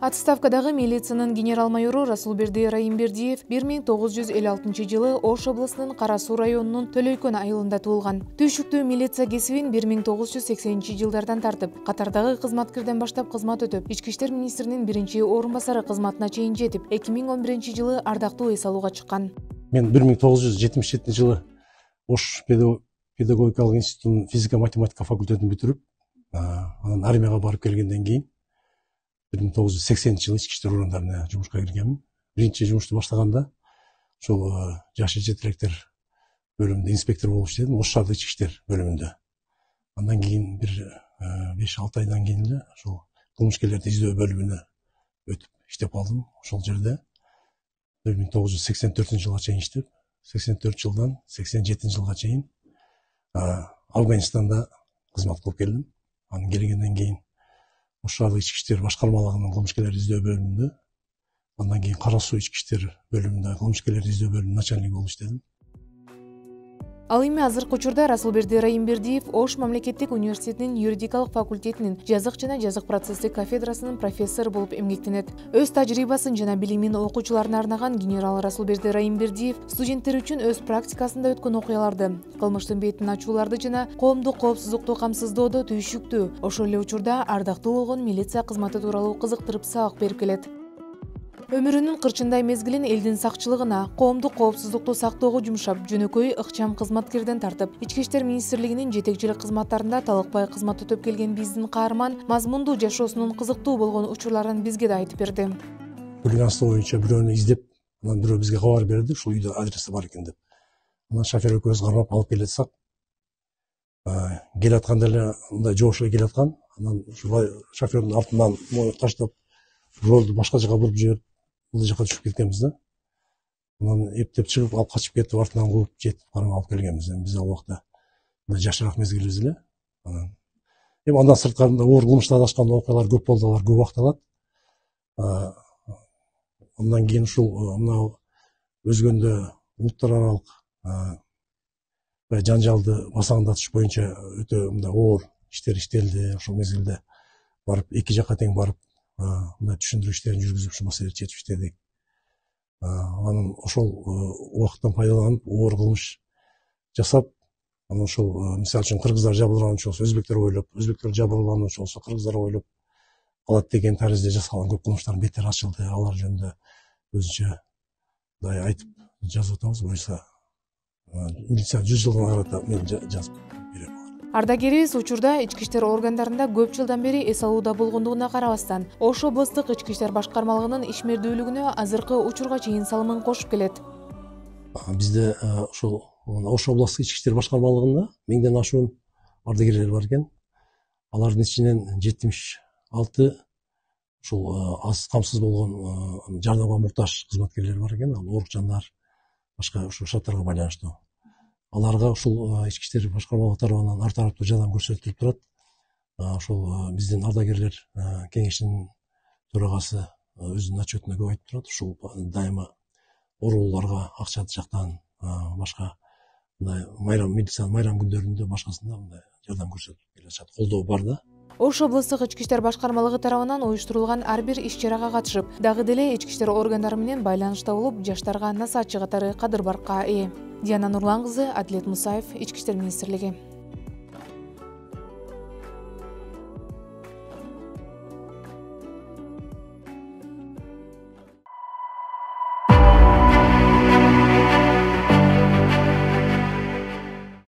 Отставкадагы милициянын генерал-майору Расулберди Райымбердиев 1956 жылы Ош областынын Кара Суу районунун Төлөйкөн айылында туулган. Түйшүктүү милиция кесибин 1980 жылдардан тартып, катардагы кызматкерден баштап кызмат өтөп, Ички иштер министринин биринчи орун басары кызматына чейин жетип, 2011 жылы ардактуу эс алууга чыккан. Мен 1977 жылы Ош педагогикалык институтунун физика-математика факультетин бүтүрүп, анан армияга барып келгенден кийин 1980 жылы ички иштер органдарына жумушка киргенмин. Биринчи жумушту баштаганда ошол жаш жетелектер бөлүмүндө инспектор болуп иштедим, Ош шаардык ички иштер бөлүмүндө. Андан кийин бир 5-6 айдан кийин эле ошол кылмышкерлерди издөө бөлүмүнө өтүп иштеп калдым. Ошол жерде 1984 жылга чейин иштеп, 84 жылдан 87 жылга чейин Афганистанда кызмат кылып келдим. Анан келгенден кийин Ош шаардык ички иштер башкармалыгынын кылмышкерлерди издөө бөлүмүндө, андан кийин Кара Суу ички иштер бөлүмүндө кылмышкерлерди издөө бөлүмүнүн начальниги болуп иштедим. Ал эми азыркы учурда Расулберди Райымбердиев Ош мамлекеттик университетинин юридикалык факультетинин жазык жана жазык процесстик кафедрасынын профессору болуп эмгектенет. Өз тажрыйбасын жана билимин окуучуларына арнаган генерал Расулберди Райымбердиев студенттер үчүн өз практикасында өткөн окуяларды, кылмыштын бетин ачууларды жана коомдук коопсуздукту камсыздоодо түйшүктүү, ошол эле учурда ардактуу болгон милиция кызматы тууралуу кызыктырып сабак берип келет. Өмүрүнүн кырчындай мезгилин элдин сакчылыгына, коомдук коопсуздукту сактоого жумшап, жөнөкөй ыкчам кызматкерден тартып, Ички иштер министрлигинин жетекчилик кызматтарында талыкпай кызмат өтөп келген биздин каарман мазмундуу жашоосунун кызыктуу болгон учурларын бизге да айтып берди. Хулиганство боюнча бирөөнү издеп, анан бирөө бизге кабар берди, ушул үйдө адреси бар экен деп. Анан шофер экөөбүз кармап алып келатсак, келатканда эле мындай жоошуга келаткан, анан шофердин артынан моюн таштап, жолду башка жака буруп жиберип, бул жака түшүп кеткенбиз да. Анан эптеп чыгып, алып качып кетип, артынан кууп, жетип кармап алып келгенбиз. Биз ал убакта жашыраак мезгилибиз эле. Андан сырткарында оор кылмыштар адашкан окуялар көп болду, алар көп убакыт алат. Андан кийин ушул мына өзгөндө улуттар аралык жанжалды басаңдатыш боюнча өтө мындай оор иштер иштелди. Ошол мезгилде барып, эки жакка тең барып, мындай түшүндүрүү иштерин жүргүзүп, ушул маселени чечип иштедик. Анан ошол убакыттан пайдаланып, оор кылмыш жасап, анан ошол мисалы үчүн кыргыздар жабырлануучу болсо өзбектер ойлоп, өзбектер жабырлануучу болсо кыргыздар ойлоп калат деген таризде жасалган көп кылмыштардын беттери ачылды. Алар жөнүндө өзүнчө мындай айтып жазып атабыз. Буюрса милиция 100 жылдан карата мен жазып берем. Ардагерибиз учурда ички иштер органдарында көп жылдан бери эс алууда болгондугуна карабастан, Ош областык ички иштер башкармалыгынын ишмердүүлүгүнө азыркы учурга чейин салымын кошуп келет. Бизде ошол Ош областык ички иштер башкармалыгында 1000ден ашуун ардагерлер бар экен. Алардын ичинен 76 ушул аз камсыз болгон жардамга муктаж кызматкерлер бар экен. Ал оорук жандар, башка ушул шарттарга байланыштуу. Аларга ушул ички иштер башкармалыгы тарабынан ар тараптуу жардам көрсөтүлүп турат. Ошол биздин ардагерлер кеңешинин төрагасы өзүнүн отчетуна көп айтып турат. Ушул дайыма оорулууларга акча жактан, башка мындай милициянын майрам күндөрүндө башкасында мындай жардам көрсөтүп келе жатат. Колдоо бар да. Ош областык ички иштер башкармалыгы тарабынан уюштурулган ар бир иш-чарага катышып, дагы деле ички иштер органдары менен байланышта болуп, жаштарга насаатчы катары кадыр баркка ээ. Диана Нурлан кызы, Адилет Мусаев, Ички иштер министрлиги.